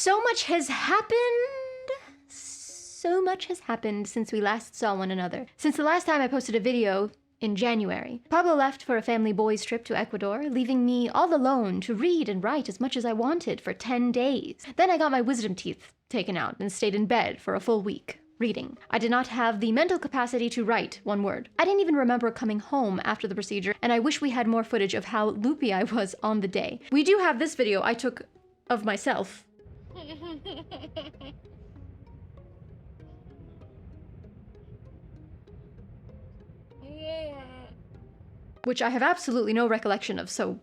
So much has happened. So much has happened since we last saw one another. Since the last time I posted a video in January, Pablo left for a family boys trip to Ecuador, leaving me all alone to read and write as much as I wanted for 10 days. Then I got my wisdom teeth taken out and stayed in bed for a full week, reading. I did not have the mental capacity to write one word. I didn't even remember coming home after the procedure, and I wish we had more footage of how loopy I was on the day. We do have this video I took of myself. Which I have absolutely no recollection of, so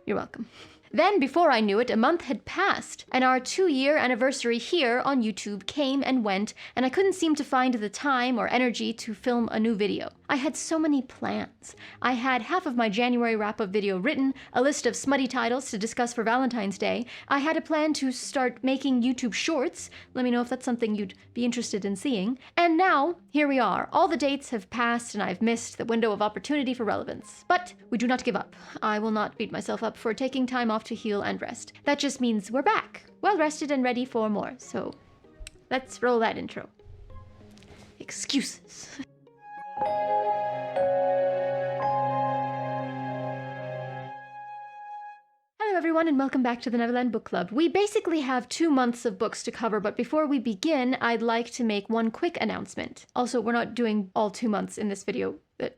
you're welcome. Then, before I knew it, a month had passed, and our 2-year anniversary here on YouTube came and went, and I couldn't seem to find the time or energy to film a new video. I had so many plans. I had half of my January wrap-up video written, a list of smutty titles to discuss for Valentine's Day. I had a plan to start making YouTube shorts. Let me know if that's something you'd be interested in seeing. And now, here we are. All the dates have passed, and I've missed the window of opportunity for relevance. But we do not give up. I will not beat myself up for taking time off to heal and rest. That just means we're back, well rested and ready for more. So let's roll that intro. Excuses. Hello everyone and welcome back to the Neverland Book Club. We basically have 2 months of books to cover, but before we begin, I'd like to make one quick announcement. Also, we're not doing all 2 months in this video.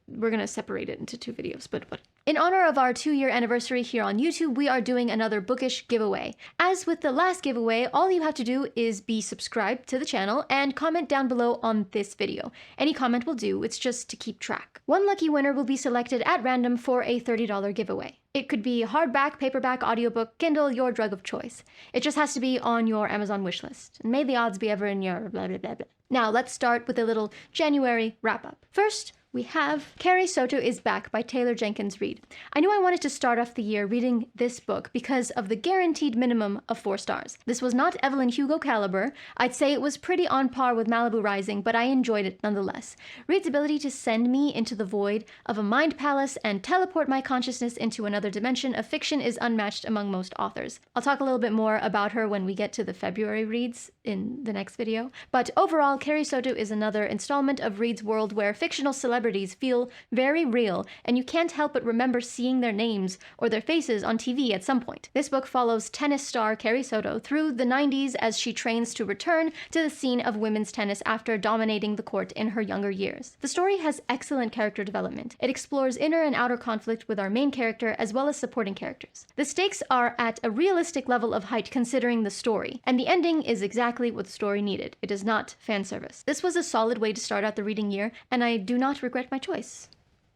We're gonna separate it into 2 videos, but what? In honor of our 2-year anniversary here on YouTube, we are doing another bookish giveaway. As with the last giveaway, all you have to do is be subscribed to the channel and comment down below on this video. Any comment will do, it's just to keep track. One lucky winner will be selected at random for a $30 giveaway. It could be hardback, paperback, audiobook, Kindle, your drug of choice. It just has to be on your Amazon wishlist. And may the odds be ever in your blah blah blah blah. Now let's start with a little January wrap-up. First, we have Carrie, Soto is Back by Taylor Jenkins Reid. I knew I wanted to start off the year reading this book because of the guaranteed minimum of 4 stars. This was not Evelyn Hugo caliber. I'd say it was pretty on par with Malibu Rising, but I enjoyed it nonetheless. Reid's ability to send me into the void of a mind palace and teleport my consciousness into another dimension of fiction is unmatched among most authors. I'll talk a little bit more about her when we get to the February reads in the next video. But overall, Carrie Soto is another installment of Reid's world where fictional celebrities feel very real, and you can't help but remember seeing their names or their faces on TV at some point. This book follows tennis star Carrie Soto through the 90s as she trains to return to the scene of women's tennis after dominating the court in her younger years. The story has excellent character development. It explores inner and outer conflict with our main character as well as supporting characters. The stakes are at a realistic level of height considering the story, and the ending is exactly what the story needed. It is not fan service. This was a solid way to start out the reading year, and I do not regret my choice.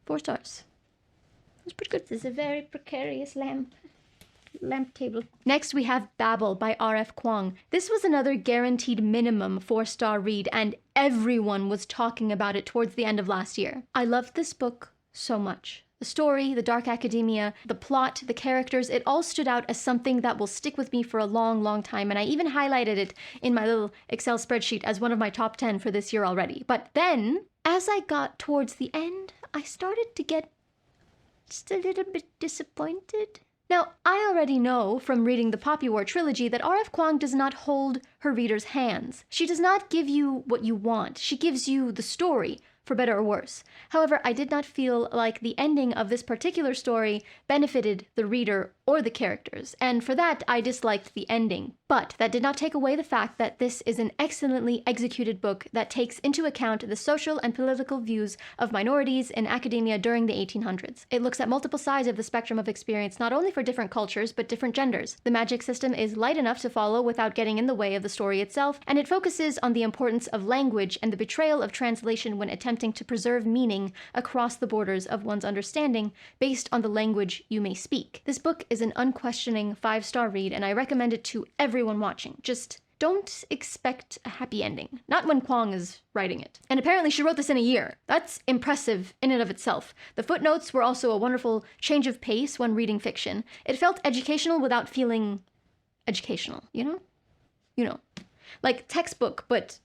4 stars. It was pretty good. This is a very precarious lamp table. Next, we have Babel by R.F. Kuang. This was another guaranteed minimum 4-star read, and everyone was talking about it towards the end of last year. I loved this book so much. The story, the dark academia, the plot, the characters, it all stood out as something that will stick with me for a long, long time, and I even highlighted it in my little Excel spreadsheet as one of my top 10 for this year already. But then, as I got towards the end, I started to get just a little bit disappointed. Now, I already know from reading the Poppy War trilogy that R.F. Kuang does not hold her readers' hands. She does not give you what you want. She gives you the story, for better or worse. However, I did not feel like the ending of this particular story benefited the reader or the characters, and for that, I disliked the ending. But that did not take away the fact that this is an excellently executed book that takes into account the social and political views of minorities in academia during the 1800s. It looks at multiple sides of the spectrum of experience, not only for different cultures, but different genders. The magic system is light enough to follow without getting in the way of the story itself, and it focuses on the importance of language and the betrayal of translation when attempting to preserve meaning across the borders of one's understanding based on the language you may speak. This book is an unquestioning 5-star read, and I recommend it to everyone watching. Just don't expect a happy ending. Not when Kuang is writing it. And apparently she wrote this in a year. That's impressive in and of itself. The footnotes were also a wonderful change of pace when reading fiction. It felt educational without feeling educational, you know? You know. Like textbook, but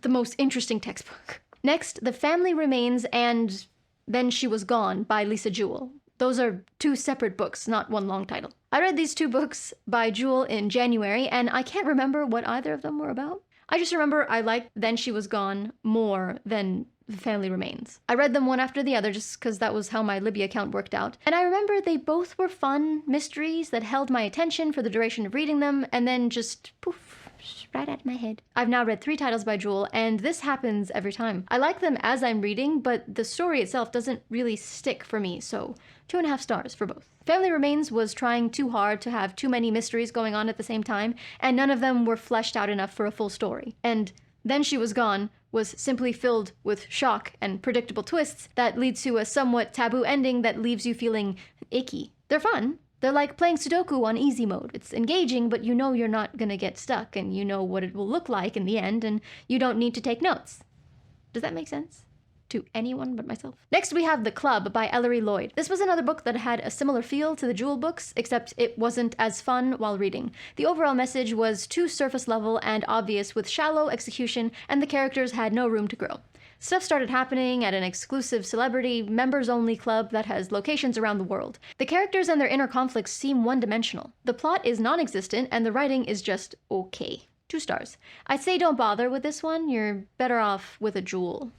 the most interesting textbook. Next, The Family Remains and Then She Was Gone by Lisa Jewell. Those are two separate books, not one long title. I read these two books by Jewel in January, and I can't remember what either of them were about. I just remember I liked Then She Was Gone more than The Family Remains. I read them one after the other just because that was how my Libby account worked out. And I remember they both were fun mysteries that held my attention for the duration of reading them, and then just poof, right out of my head. I've now read 3 titles by Jewel, and this happens every time. I like them as I'm reading, but the story itself doesn't really stick for me, so 2.5 stars for both. Family Remains was trying too hard to have too many mysteries going on at the same time, and none of them were fleshed out enough for a full story. And Then She Was Gone was simply filled with shock and predictable twists that lead to a somewhat taboo ending that leaves you feeling icky. They're fun. They're like playing Sudoku on easy mode. It's engaging, but you know you're not gonna get stuck, and you know what it will look like in the end, and you don't need to take notes. Does that make sense to anyone but myself? Next, we have The Club by Ellery Lloyd. This was another book that had a similar feel to the Jewel books, except it wasn't as fun while reading. The overall message was too surface level and obvious with shallow execution, and the characters had no room to grow. Stuff started happening at an exclusive celebrity, members-only club that has locations around the world. The characters and their inner conflicts seem one-dimensional. The plot is non-existent, and the writing is just okay. 2 stars. I'd say don't bother with this one. You're better off with a Jewel.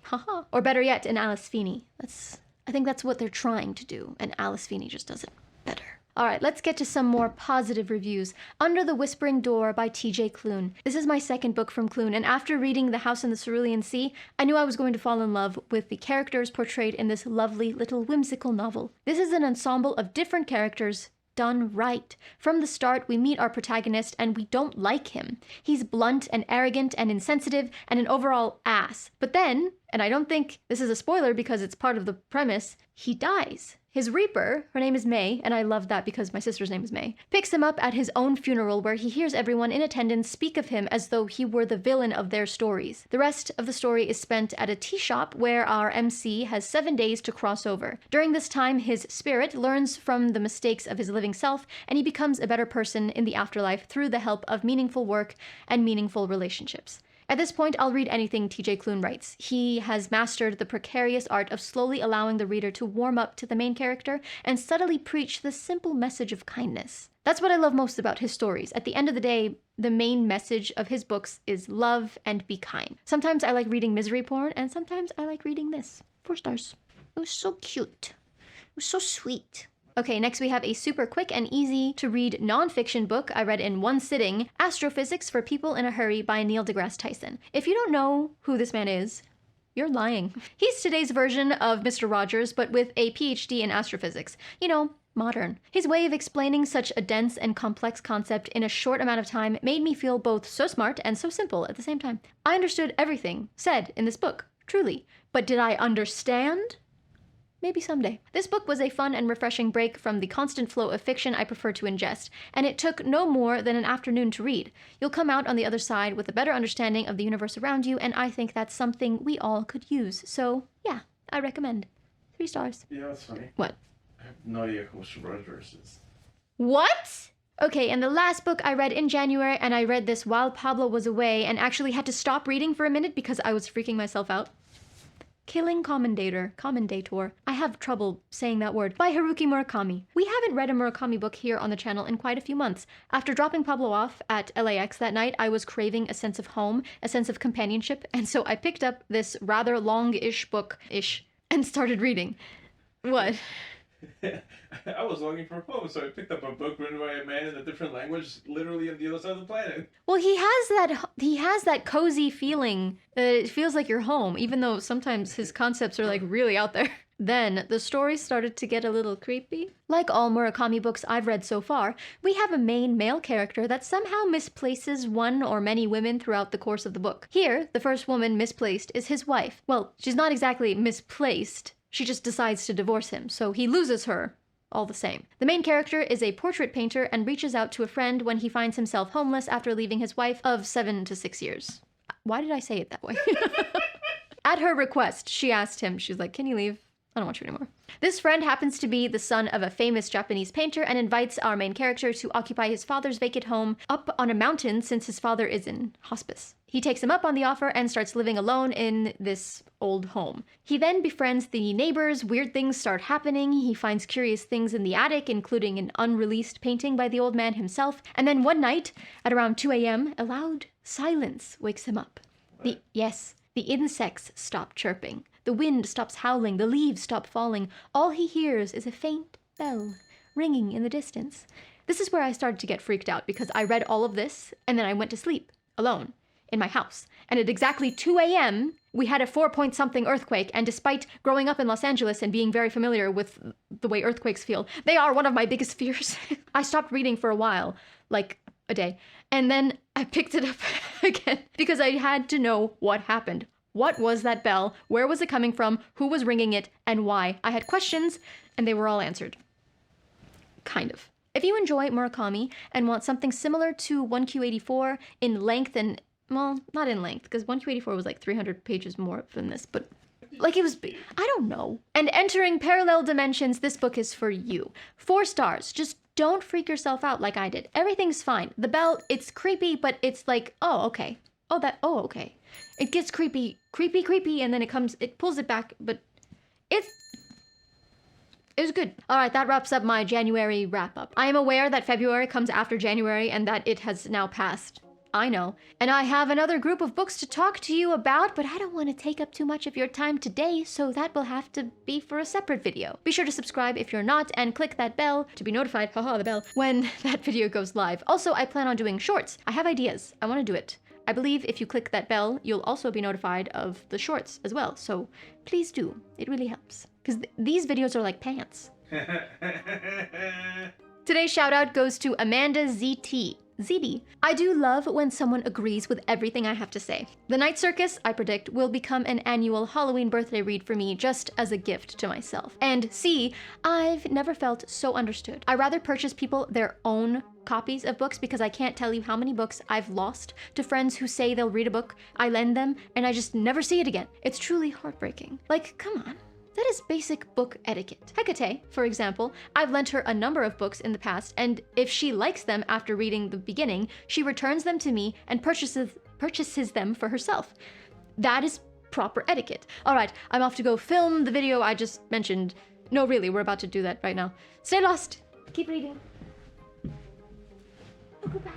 Haha. Or better yet, an Alice Feeney. I think that's what they're trying to do, and Alice Feeney just does it better. Alright, let's get to some more positive reviews. Under the Whispering Door by T.J. Klune. This is my second book from Klune, and after reading The House in the Cerulean Sea, I knew I was going to fall in love with the characters portrayed in this lovely little whimsical novel. This is an ensemble of different characters done right. From the start, we meet our protagonist and we don't like him. He's blunt and arrogant and insensitive and an overall ass. But then, and I don't think this is a spoiler because it's part of the premise, he dies. His Reaper, her name is May, and I love that because my sister's name is May, picks him up at his own funeral where he hears everyone in attendance speak of him as though he were the villain of their stories. The rest of the story is spent at a tea shop where our MC has 7 days to cross over. During this time, his spirit learns from the mistakes of his living self, and he becomes a better person in the afterlife through the help of meaningful work and meaningful relationships. At this point, I'll read anything T.J. Klune writes. He has mastered the precarious art of slowly allowing the reader to warm up to the main character and subtly preach the simple message of kindness. That's what I love most about his stories. At the end of the day, the main message of his books is love and be kind. Sometimes I like reading misery porn, and sometimes I like reading this. 4 stars. It was so cute. It was so sweet. Okay, next we have a super quick and easy to read nonfiction book I read in one sitting, Astrophysics for People in a Hurry by Neil deGrasse Tyson. If you don't know who this man is, you're lying. He's today's version of Mr. Rogers, but with a PhD in astrophysics. You know, modern. His way of explaining such a dense and complex concept in a short amount of time made me feel both so smart and so simple at the same time. I understood everything said in this book, truly. But did I understand? Maybe someday. This book was a fun and refreshing break from the constant flow of fiction I prefer to ingest, and it took no more than an afternoon to read. You'll come out on the other side with a better understanding of the universe around you, and I think that's something we all could use. So, yeah, I recommend. 3 stars. Yeah, that's funny. What? I have no idea who Mr. Rogers is. What? Okay, and the last book I read in January, and I read this while Pablo was away, and actually had to stop reading for a minute because I was freaking myself out. Killing Commendator. I have trouble saying that word. By Haruki Murakami. We haven't read a Murakami book here on the channel in quite a few months. After dropping Pablo off at LAX that night, I was craving a sense of home, a sense of companionship, and so I picked up this rather long-ish book-ish and started reading. What? I was longing for home, so I picked up a book written by a man in a different language, literally on the other side of the planet. Well, he has that cozy feeling. It feels like you're home, even though sometimes his concepts are like really out there. Then the story started to get a little creepy. Like all Murakami books I've read so far, we have a main male character that somehow misplaces one or many women throughout the course of the book. Here, the first woman misplaced is his wife. Well, she's not exactly misplaced. She just decides to divorce him, so he loses her all the same. The main character is a portrait painter and reaches out to a friend when he finds himself homeless after leaving his wife of 7 to 6 years. Why did I say it that way? At her request, she asked him, she's like, can you leave? I don't want you anymore. This friend happens to be the son of a famous Japanese painter and invites our main character to occupy his father's vacant home up on a mountain since his father is in hospice. He takes him up on the offer and starts living alone in this old home. He then befriends the neighbors, weird things start happening, he finds curious things in the attic, including an unreleased painting by the old man himself, and then one night, at around 2 a.m., a loud silence wakes him up. The insects stop chirping. The wind stops howling, the leaves stop falling. All he hears is a faint bell ringing in the distance. This is where I started to get freaked out because I read all of this and then I went to sleep alone in my house. And at exactly 2 a.m., we had a 4-point-something earthquake, and despite growing up in Los Angeles and being very familiar with the way earthquakes feel, they are one of my biggest fears. I stopped reading for a while, like a day, and then I picked it up again because I had to know what happened. What was that bell? Where was it coming from? Who was ringing it? And why? I had questions, and they were all answered. Kind of. If you enjoy Murakami and want something similar to 1Q84 in length and, well, not in length, because 1Q84 was like 300 pages more than this, but like it was, I don't know. And entering parallel dimensions, this book is for you. 4 stars. Just don't freak yourself out like I did. Everything's fine. The bell, it's creepy, but it's like, oh, okay. Oh, okay. It gets creepy, and then it pulls it back, but it was good. All right, that wraps up my January wrap-up. I am aware that February comes after January and that it has now passed. I know. And I have another group of books to talk to you about, but I don't want to take up too much of your time today, so that will have to be for a separate video. Be sure to subscribe if you're not, and click that bell to be notified, haha, the bell, when that video goes live. Also, I plan on doing shorts. I have ideas. I want to do it. I believe if you click that bell, you'll also be notified of the shorts as well, so please do. It really helps. Because these videos are like pants. Today's shout out goes to Amanda ZT. ZD. I do love when someone agrees with everything I have to say. The Night Circus, I predict, will become an annual Halloween birthday read for me just as a gift to myself. And C, I've never felt so understood. I rather purchase people their own copies of books because I can't tell you how many books I've lost to friends who say they'll read a book, I lend them, and I just never see it again. It's truly heartbreaking. Like, come on. That is basic book etiquette. Hecate, for example, I've lent her a number of books in the past, and if she likes them after reading the beginning, she returns them to me and purchases them for herself. That is proper etiquette. All right, I'm off to go film the video I just mentioned. No, really, we're about to do that right now. Stay lost. Keep reading. Oh, goodbye.